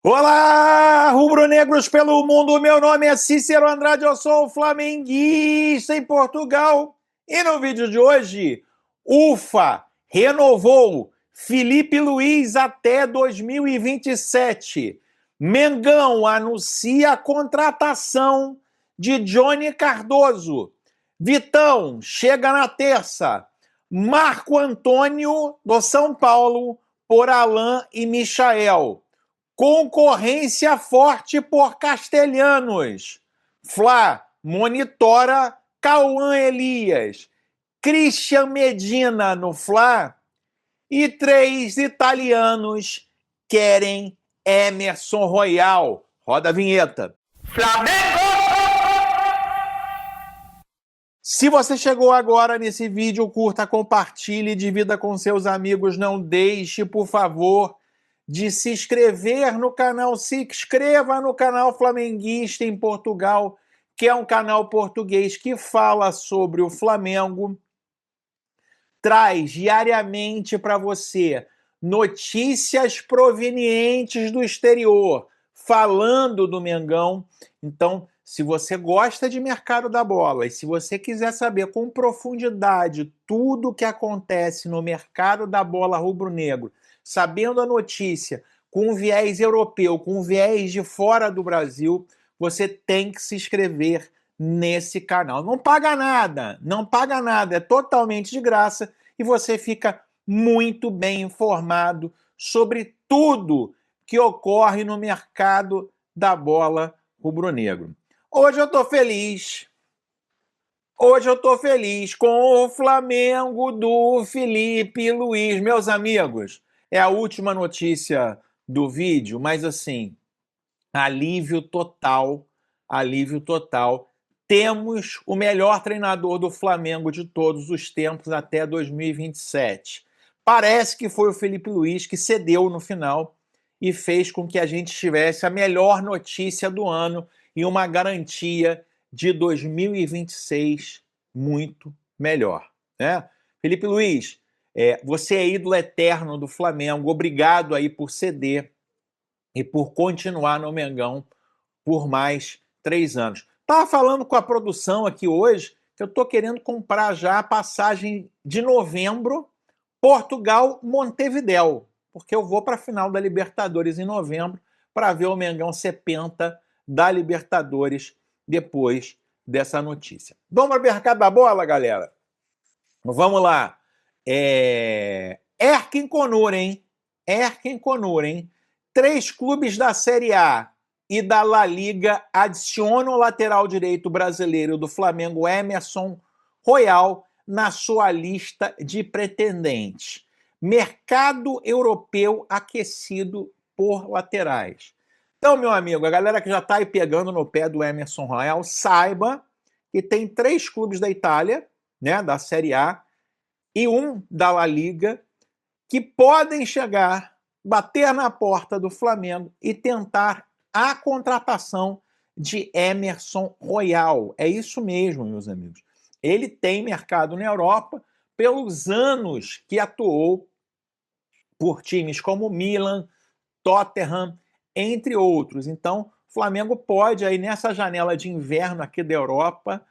Olá, rubro-negros pelo mundo, meu nome é Cícero Andrade, eu sou flamenguista em Portugal. E no vídeo de hoje, UFA renovou Felipe Luiz até 2027. Mengão anuncia a contratação de Johnny Cardoso. Vitão chega na terça. Marco Antônio do São Paulo por Alain e Michael. Concorrência forte por castelhanos. Fla monitora Cauã Elias. Christian Medina no Fla. E 3 italianos querem Emerson Royal. Roda a vinheta. Flamengo! Se você chegou agora nesse vídeo, curta, compartilhe, divida com seus amigos. Não deixe, por favor, de se inscrever no canal. Se inscreva no canal Flamenguista em Portugal, que é um canal português que fala sobre o Flamengo. Traz diariamente para você notícias provenientes do exterior, falando do Mengão. Então, se você gosta de mercado da bola e se você quiser saber com profundidade tudo o que acontece no mercado da bola rubro-negro, sabendo a notícia com viés europeu, com viés de fora do Brasil, você tem que se inscrever nesse canal. Não paga nada, é totalmente de graça e você fica muito bem informado sobre tudo que ocorre no mercado da bola rubro-negro. Hoje eu tô feliz com o Flamengo do Felipe Luiz. Meus amigos, é a última notícia do vídeo, mas assim, alívio total. Temos o melhor treinador do Flamengo de todos os tempos até 2027. Parece que foi o Felipe Luiz que cedeu no final e fez com que a gente tivesse a melhor notícia do ano e uma garantia de 2026 muito melhor, né? Felipe Luiz, você é ídolo eterno do Flamengo, obrigado aí por ceder e por continuar no Mengão por mais 3 anos. Estava falando com a produção aqui hoje que eu estou querendo comprar já a passagem de novembro, Portugal-Montevidéu, porque eu vou para a final da Libertadores em novembro para ver o Mengão ser penta da Libertadores depois dessa notícia. Vamos para o mercado da bola, galera? Vamos lá. Erkin Konur, hein? 3 clubes da Série A e da La Liga adicionam o lateral direito brasileiro do Flamengo, Emerson Royal, na sua lista de pretendentes. Mercado europeu aquecido por laterais. Então, meu amigo, a galera que já está aí pegando no pé do Emerson Royal, saiba que tem 3 clubes da Itália, né, da Série A, e um da La Liga, que podem chegar, bater na porta do Flamengo e tentar a contratação de Emerson Royal. É isso mesmo, meus amigos. Ele tem mercado na Europa pelos anos que atuou por times como Milan, Tottenham, entre outros. Então, o Flamengo pode, aí nessa janela de inverno aqui da Europa,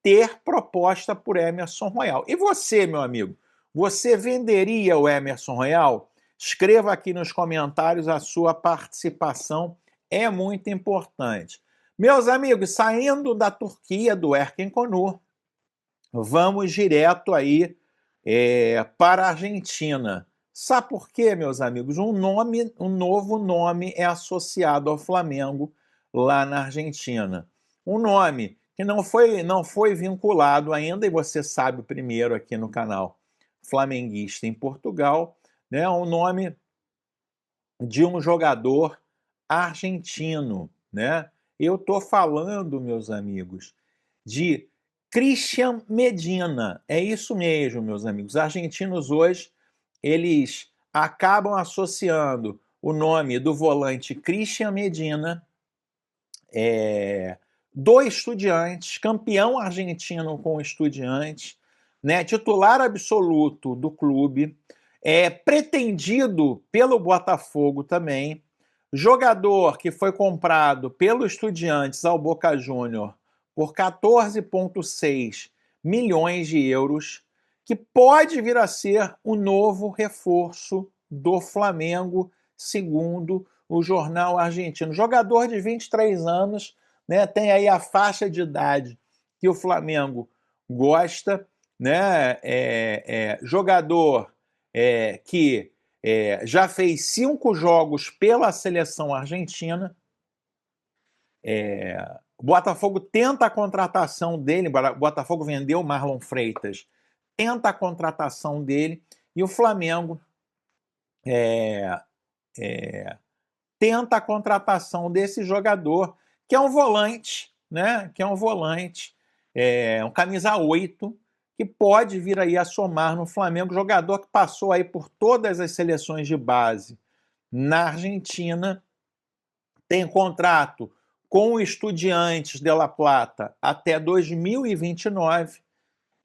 ter proposta por Emerson Royal. E você, meu amigo, você venderia o Emerson Royal? Escreva aqui nos comentários, a sua participação é muito importante. Meus amigos, saindo da Turquia, do Erkin Konur, vamos direto aí para a Argentina. Sabe por quê, meus amigos? Um novo nome é associado ao Flamengo lá na Argentina. Um nome que não foi vinculado ainda, e você sabe primeiro aqui no canal Flamenguista em Portugal, né? Um nome de um jogador argentino, né? Eu estou falando, meus amigos, de Christian Medina. É isso mesmo, meus amigos. Os argentinos hoje, eles acabam associando o nome do volante Christian Medina do Estudiantes, campeão argentino com o Estudiantes, né, titular absoluto do clube, pretendido pelo Botafogo também, Jogador que foi comprado pelo Estudiantes ao Boca Júnior por 14,6 milhões de euros, que pode vir a ser o novo reforço do Flamengo, segundo o jornal argentino. Jogador de 23 anos, né, tem aí a faixa de idade que o Flamengo gosta, né, jogador que já fez 5 jogos pela seleção argentina. O Botafogo tenta a contratação dele, o Botafogo vendeu o Marlon Freitas, tenta a contratação dele, e o Flamengo tenta a contratação desse jogador, que é um volante, né? Que é um volante, um camisa 8, que pode vir aí a somar no Flamengo, jogador que passou aí por todas as seleções de base na Argentina, tem contrato com o Estudiantes de La Plata até 2029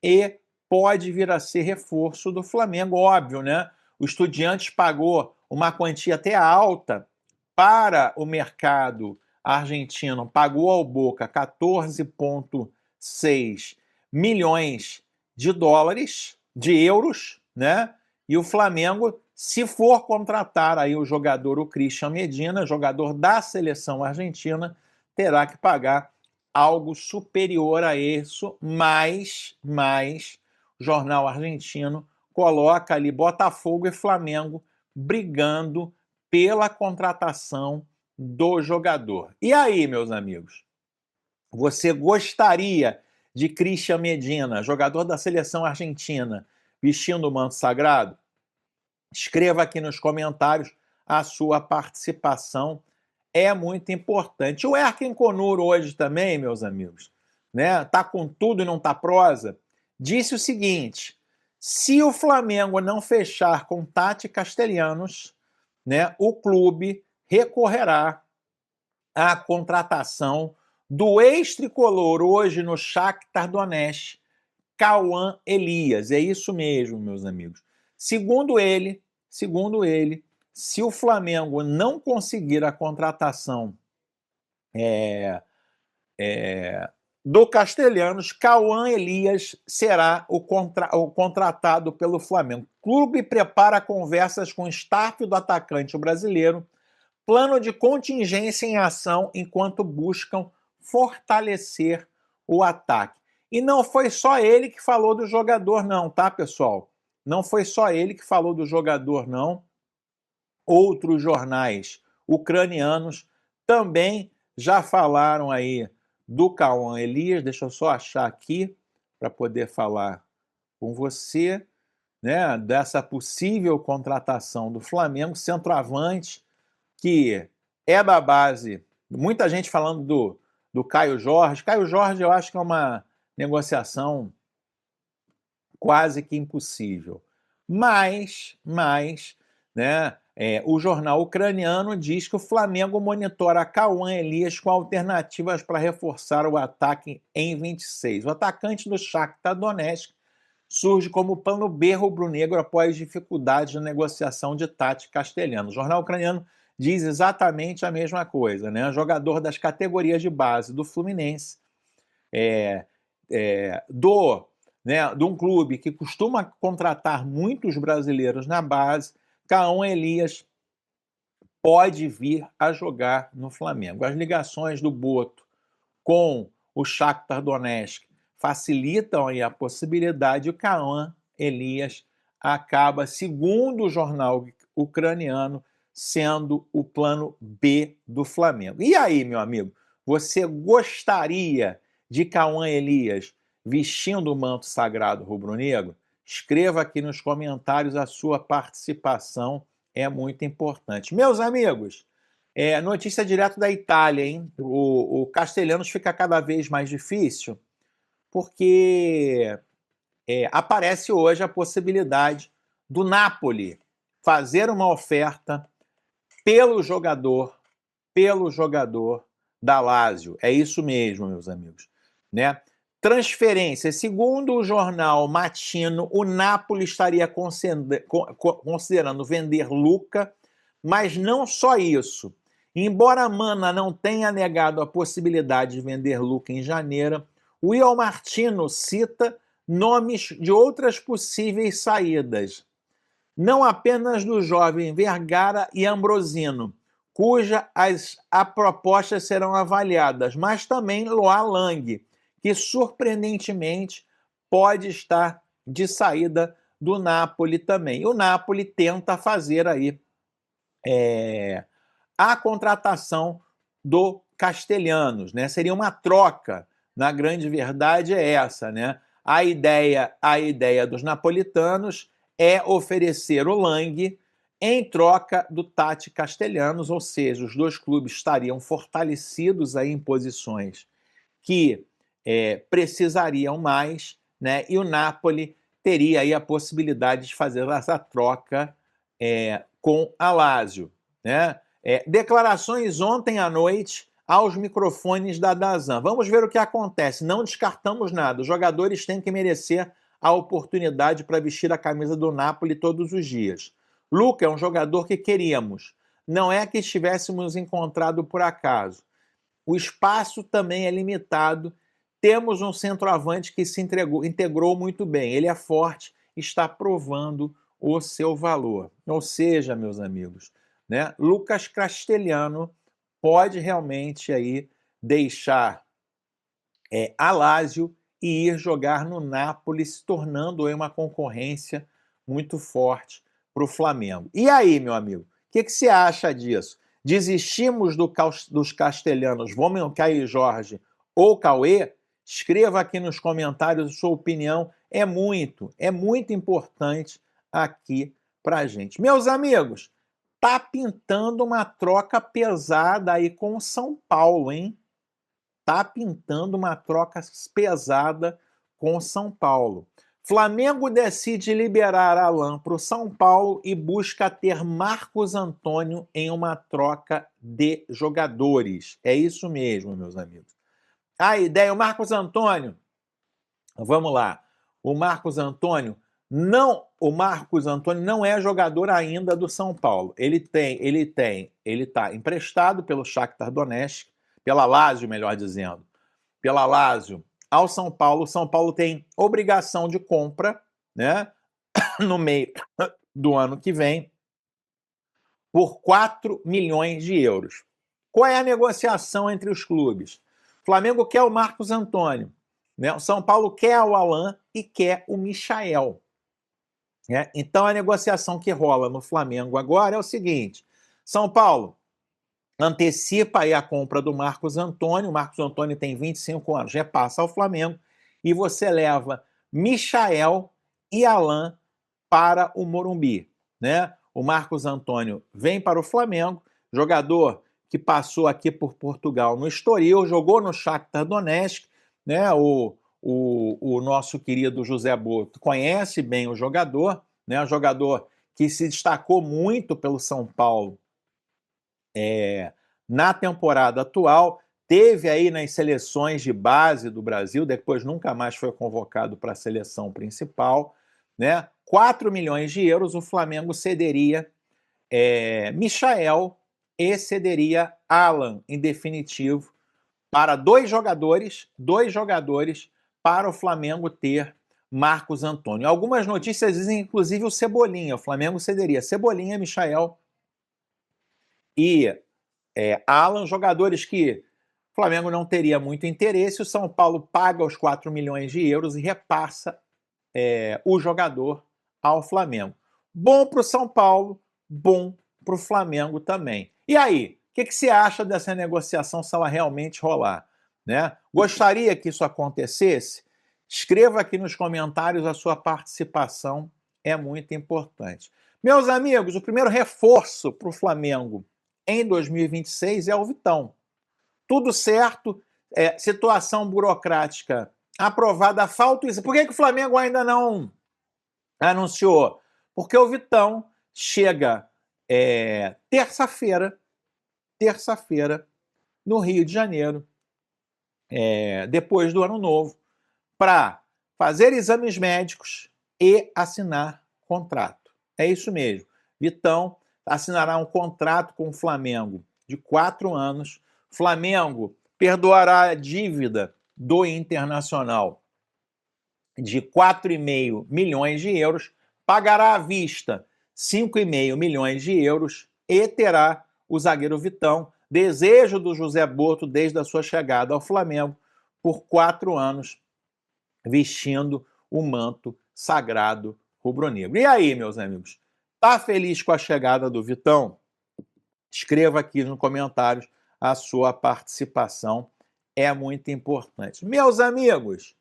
e pode vir a ser reforço do Flamengo, óbvio, né? O Estudiantes pagou uma quantia até alta para o mercado argentino, pagou ao Boca 14,6 milhões de dólares, de euros, né? E o Flamengo, se for contratar aí o jogador, o Christian Medina, jogador da seleção argentina, terá que pagar algo superior a isso, mas o jornal argentino coloca ali Botafogo e Flamengo brigando pela contratação do jogador. E aí, meus amigos, você gostaria de Christian Medina, jogador da seleção argentina, vestindo o manto sagrado? Escreva aqui nos comentários a sua participação, é muito importante. O Erkin Conuro hoje também, meus amigos, né, tá com tudo e não tá prosa, disse o seguinte: se o Flamengo não fechar com Tati Castellanos, né, o clube recorrerá à contratação do ex-tricolor hoje no Shakhtar Donetsk, Cauã Elias. É isso mesmo, meus amigos. Segundo ele, se o Flamengo não conseguir a contratação do Castellanos, Cauã Elias será o contratado pelo Flamengo. O clube prepara conversas com o staff do atacante brasileiro, plano de contingência em ação enquanto buscam fortalecer o ataque. E não foi só ele que falou do jogador não, tá, pessoal? Não foi só ele que falou do jogador não. Outros jornais ucranianos também já falaram aí do Cauã Elias. Deixa eu só achar aqui para poder falar com você, né, dessa possível contratação do Flamengo, centroavante, que é da base. Muita gente falando do Caio Jorge. Caio Jorge eu acho que é uma negociação quase que impossível. Mas né, o jornal ucraniano diz que o Flamengo monitora Cauã Elias com alternativas para reforçar o ataque em 26. O atacante do Shakhtar Donetsk surge como plano B rubro-negro após dificuldades na negociação de Tati Castellanos. O jornal ucraniano diz exatamente a mesma coisa, né? Jogador das categorias de base do Fluminense, de um clube que costuma contratar muitos brasileiros na base, Cauã Elias pode vir a jogar no Flamengo. As ligações do Boto com o Shakhtar Donetsk facilitam aí a possibilidade. O Cauã Elias acaba, segundo o jornal ucraniano, sendo o plano B do Flamengo. E aí, meu amigo, você gostaria de Cauã Elias vestindo o manto sagrado rubro-negro? Escreva aqui nos comentários, a sua participação é muito importante. Meus amigos, notícia direto da Itália, hein? O Castellanos fica cada vez mais difícil porque aparece hoje a possibilidade do Napoli fazer uma oferta pelo jogador da Lazio. É isso mesmo, meus amigos, né? Transferência. Segundo o jornal Matino, o Napoli estaria considerando vender Luca, mas não só isso. Embora a Mana não tenha negado a possibilidade de vender Luca em janeiro, o Ian Martino cita nomes de outras possíveis saídas, não apenas do jovem Vergara e Ambrosino, cujas propostas serão avaliadas, mas também Loa Lang, que surpreendentemente pode estar de saída do Napoli também. O Napoli tenta fazer aí a contratação do Castellanos, né? Seria uma troca. Na grande verdade é essa, né? A ideia dos napolitanos é oferecer o Lang em troca do Tati Castellanos, ou seja, os dois clubes estariam fortalecidos aí em posições que precisariam mais, né? E o Napoli teria aí a possibilidade de fazer essa troca com a Lazio, né? Declarações ontem à noite aos microfones da Dazan. Vamos ver o que acontece. Não descartamos nada. Os jogadores têm que merecer a oportunidade para vestir a camisa do Napoli todos os dias. Luca é um jogador que queríamos. Não é que estivéssemos encontrado por acaso. O espaço também é limitado. Temos um centroavante que se integrou muito bem. Ele é forte, está provando o seu valor. Ou seja, meus amigos, né, Lucas Castellano pode realmente aí deixar a Lazio e ir jogar no Napoli, se tornando aí uma concorrência muito forte para o Flamengo. E aí, meu amigo, o que você acha disso? Desistimos dos castelhanos, vamos cair Jorge ou Cauê? Escreva aqui nos comentários a sua opinião. É muito importante aqui pra gente. Meus amigos, tá pintando uma troca pesada aí com o São Paulo, hein? Tá pintando uma troca pesada com o São Paulo. Flamengo decide liberar Alan para o São Paulo e busca ter Marcos Antônio em uma troca de jogadores. É isso mesmo, meus amigos. A ideia, o Marcos Antônio, vamos lá. O Marcos Antônio não é jogador ainda do São Paulo. Ele está emprestado pelo Shakhtar Donetsk, pela Lazio, melhor dizendo, pela Lazio ao São Paulo. O São Paulo tem obrigação de compra, né, no meio do ano que vem, por 4 milhões de euros. Qual é a negociação entre os clubes? O Flamengo quer o Marcos Antônio, né? O São Paulo quer o Alan e quer o Michael. Né? Então a negociação que rola no Flamengo agora é o seguinte: São Paulo antecipa aí a compra do Marcos Antônio. O Marcos Antônio tem 25 anos, repassa ao Flamengo, e você leva Michael e Alan para o Morumbi, né? O Marcos Antônio vem para o Flamengo, jogador que passou aqui por Portugal no Estoril, jogou no Shakhtar Donetsk, né? O nosso querido José Boto conhece bem o jogador, né? Um jogador que se destacou muito pelo São Paulo na temporada atual, teve aí nas seleções de base do Brasil, depois nunca mais foi convocado para a seleção principal, né? 4 milhões de euros, o Flamengo cederia Michael e cederia Alan, em definitivo, para dois jogadores para o Flamengo ter Marcos Antônio. Algumas notícias dizem, inclusive, o Cebolinha. O Flamengo cederia Cebolinha, Michael e Alan, jogadores que o Flamengo não teria muito interesse. O São Paulo paga os 4 milhões de euros e repassa o jogador ao Flamengo. Bom para o São Paulo, bom para o Flamengo também. E aí, o que você acha dessa negociação se ela realmente rolar? Né? Gostaria que isso acontecesse? Escreva aqui nos comentários, a sua participação é muito importante. Meus amigos, o primeiro reforço para o Flamengo em 2026 é o Vitão. Tudo certo, situação burocrática aprovada, falta isso. Por que o Flamengo ainda não anunciou? Porque o Vitão chega terça-feira, no Rio de Janeiro, depois do Ano Novo, para fazer exames médicos e assinar contrato. É isso mesmo. Vitão assinará um contrato com o Flamengo de 4 anos. Flamengo perdoará a dívida do Internacional de 4,5 milhões de euros, pagará à vista 5,5 milhões de euros e terá o zagueiro Vitão, desejo do José Boto desde a sua chegada ao Flamengo, por 4 anos, vestindo o manto sagrado rubro-negro. E aí, meus amigos, tá feliz com a chegada do Vitão? Escreva aqui nos comentários a sua participação, é muito importante. Meus amigos,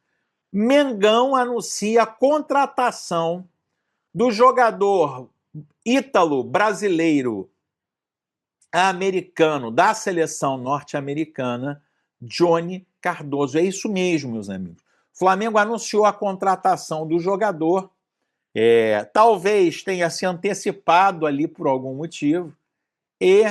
Mengão anuncia a contratação do jogador ítalo-brasileiro americano da seleção norte-americana, Johnny Cardoso. É isso mesmo, meus amigos. O Flamengo anunciou a contratação do jogador, talvez tenha se antecipado ali por algum motivo e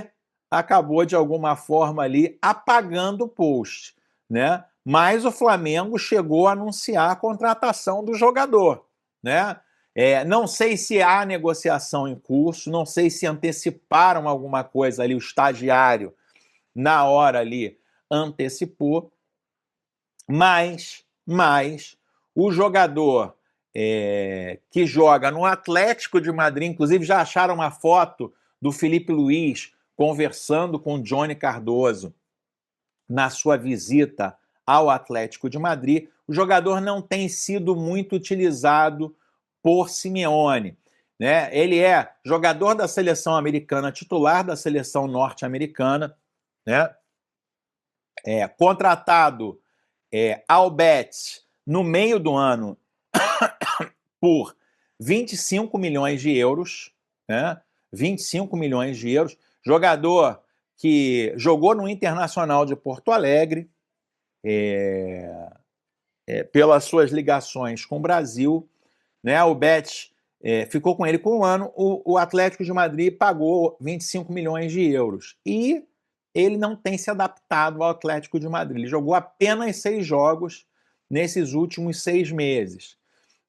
acabou de alguma forma ali apagando o post, né? Mas o Flamengo chegou a anunciar a contratação do jogador, né? Não sei se há negociação em curso, não sei se anteciparam alguma coisa ali, o estagiário na hora ali antecipou, mas o jogador que joga no Atlético de Madrid, inclusive já acharam uma foto do Felipe Luiz conversando com Johnny Cardoso na sua visita ao Atlético de Madrid, o jogador não tem sido muito utilizado por Simeone, né? Ele é jogador da seleção americana, titular da seleção norte-americana, né? Contratado ao Betis no meio do ano por 25 milhões de euros, né? 25 milhões de euros. Jogador que jogou no Internacional de Porto Alegre, pelas suas ligações com o Brasil, né? O Betis ficou com ele por um ano, o Atlético de Madrid pagou 25 milhões de euros. E ele não tem se adaptado ao Atlético de Madrid. Ele jogou apenas 6 jogos nesses últimos 6 meses.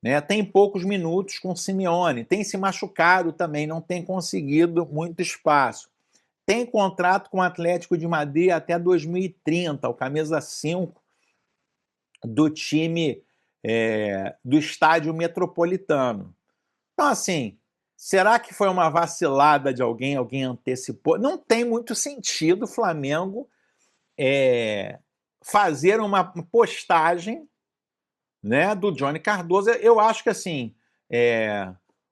Né? Tem poucos minutos com o Simeone, tem se machucado também, não tem conseguido muito espaço. Tem contrato com o Atlético de Madrid até 2030, o camisa 5 do time do Estádio Metropolitano. Então, assim, será que foi uma vacilada de alguém? Alguém antecipou? Não tem muito sentido o Flamengo fazer uma postagem, né, do Johnny Cardoso. Eu acho que assim,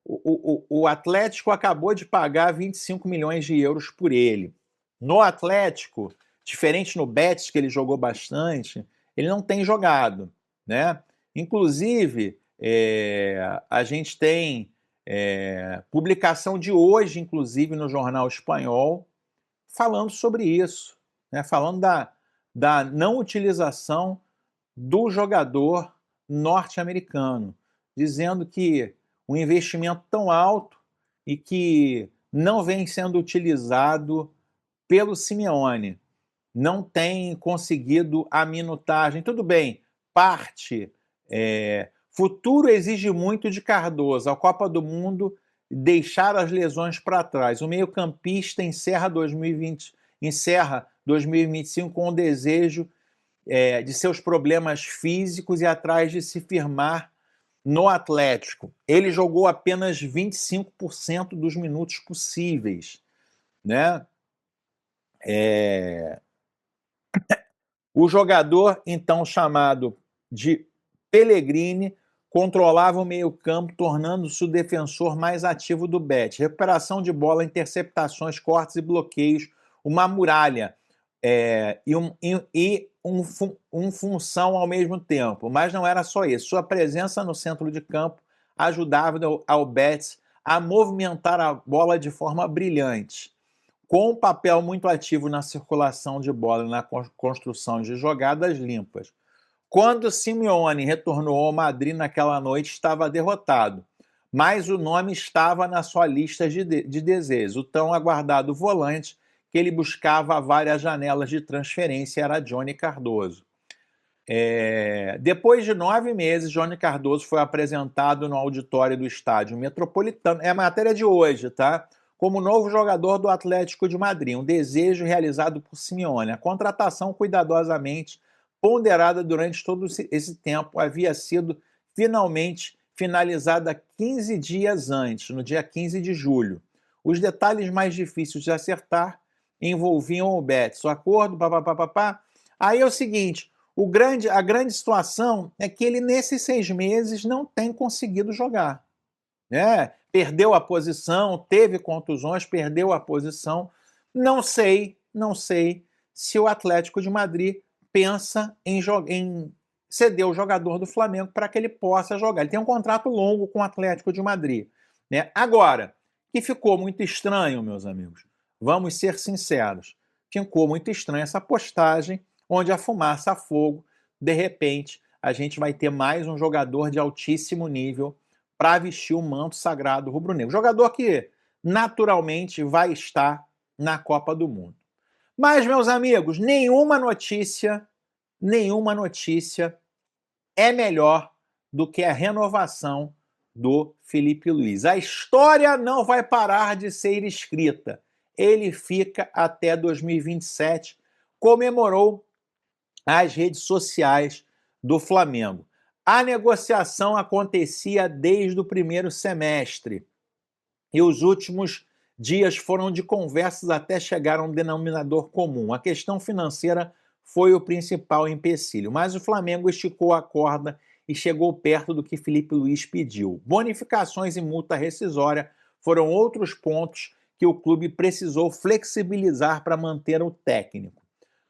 o Atlético acabou de pagar 25 milhões de euros por ele. No Atlético, diferente no Betis, que ele jogou bastante, ele não tem jogado, né? Inclusive, a gente tem publicação de hoje, inclusive, no Jornal Espanhol, falando sobre isso, né? Falando da não utilização do jogador norte-americano, dizendo que um investimento tão alto e que não vem sendo utilizado pelo Simeone, não tem conseguido a minutagem. Tudo bem, parte. Futuro exige muito de Cardoso. A Copa do Mundo deixar as lesões para trás. O meio-campista encerra 2025 com o desejo de seus problemas físicos e atrás de se firmar no Atlético. Ele jogou apenas 25% dos minutos possíveis, né? O jogador, então chamado de Pellegrini, controlava o meio-campo, tornando-se o defensor mais ativo do Betis. Recuperação de bola, interceptações, cortes e bloqueios, uma muralha função ao mesmo tempo. Mas não era só isso. Sua presença no centro de campo ajudava ao Betis a movimentar a bola de forma brilhante, com um papel muito ativo na circulação de bola e na construção de jogadas limpas. Quando Simeone retornou ao Madrid naquela noite, estava derrotado, mas o nome estava na sua lista de desejos. O tão aguardado volante que ele buscava várias janelas de transferência era Johnny Cardoso. Depois de 9 meses, Johnny Cardoso foi apresentado no auditório do Estádio Metropolitano. É a matéria de hoje, tá? como novo jogador do Atlético de Madrid, um desejo realizado por Simeone. A contratação cuidadosamente ponderada durante todo esse tempo havia sido finalmente finalizada 15 dias antes, no dia 15 de julho. Os detalhes mais difíceis de acertar envolviam o Betis, o acordo, papapá. Aí é o seguinte, a grande situação é que ele, nesses 6 meses, não tem conseguido jogar. Né? Perdeu a posição, teve contusões, perdeu a posição. Não sei se o Atlético de Madrid pensa em ceder o jogador do Flamengo para que ele possa jogar. Ele tem um contrato longo com o Atlético de Madrid. Né? Agora, que ficou muito estranho, meus amigos, vamos ser sinceros, ficou muito estranha essa postagem onde a fumaça a fogo, de repente, a gente vai ter mais um jogador de altíssimo nível para vestir o manto sagrado rubro-negro. Jogador que naturalmente vai estar na Copa do Mundo. Mas, meus amigos, nenhuma notícia é melhor do que a renovação do Felipe Luiz. A história não vai parar de ser escrita. Ele fica até 2027, comemorou as redes sociais do Flamengo. A negociação acontecia desde o primeiro semestre e os últimos dias foram de conversas até chegar a um denominador comum. A questão financeira foi o principal empecilho, mas o Flamengo esticou a corda e chegou perto do que Felipe Luiz pediu. Bonificações e multa rescisória foram outros pontos que o clube precisou flexibilizar para manter o técnico.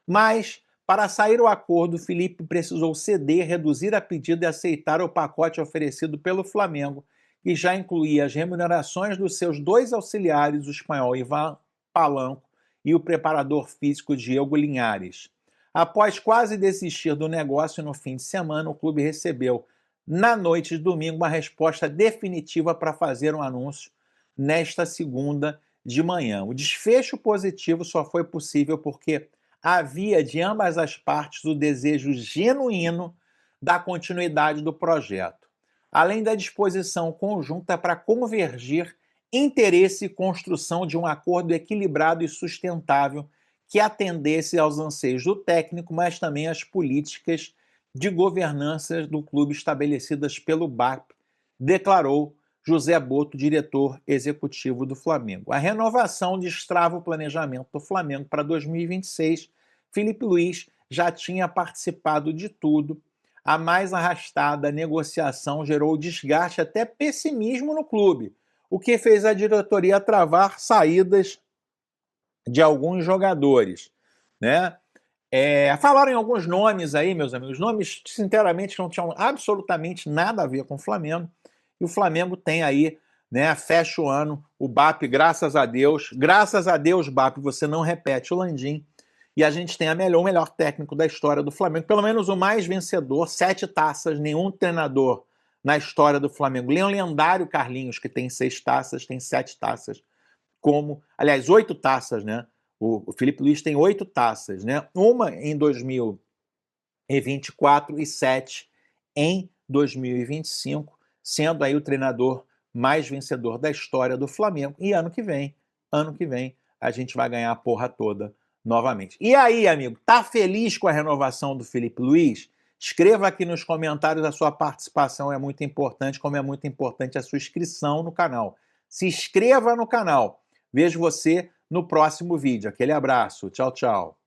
Mas, para sair o acordo, Felipe precisou ceder, reduzir a pedida e aceitar o pacote oferecido pelo Flamengo, que já incluía as remunerações dos seus 2 auxiliares, o espanhol Ivan Palanco e o preparador físico Diego Linhares. Após quase desistir do negócio no fim de semana, o clube recebeu, na noite de domingo, uma resposta definitiva para fazer um anúncio nesta segunda de manhã. O desfecho positivo só foi possível porque havia de ambas as partes o desejo genuíno da continuidade do projeto, além da disposição conjunta para convergir interesse e construção de um acordo equilibrado e sustentável que atendesse aos anseios do técnico, mas também às políticas de governança do clube estabelecidas pelo BAP, declarou José Boto, diretor executivo do Flamengo. A renovação destrava o planejamento do Flamengo para 2026. Felipe Luiz já tinha participado de tudo. A mais arrastada negociação gerou desgaste, até pessimismo no clube, o que fez a diretoria travar saídas de alguns jogadores, né? Falaram em alguns nomes aí, meus amigos, nomes, sinceramente, não tinham absolutamente nada a ver com o Flamengo, e o Flamengo tem aí, né, fecha o ano, o BAP, graças a Deus, BAP, você não repete o Landim, e a gente tem o melhor técnico da história do Flamengo, pelo menos o mais vencedor, 7 taças, nenhum treinador na história do Flamengo, nem o lendário Carlinhos, que tem 6 taças, tem 7 taças, aliás, 8 taças, né? O Felipe Luiz tem 8 taças, né? Uma em 2024 e 7 em 2025, sendo aí o treinador mais vencedor da história do Flamengo. E ano que vem, a gente vai ganhar a porra toda novamente. E aí, amigo, tá feliz com a renovação do Felipe Luiz? Escreva aqui nos comentários, a sua participação é muito importante, como é muito importante a sua inscrição no canal. Se inscreva no canal. Vejo você no próximo vídeo. Aquele abraço. Tchau, tchau.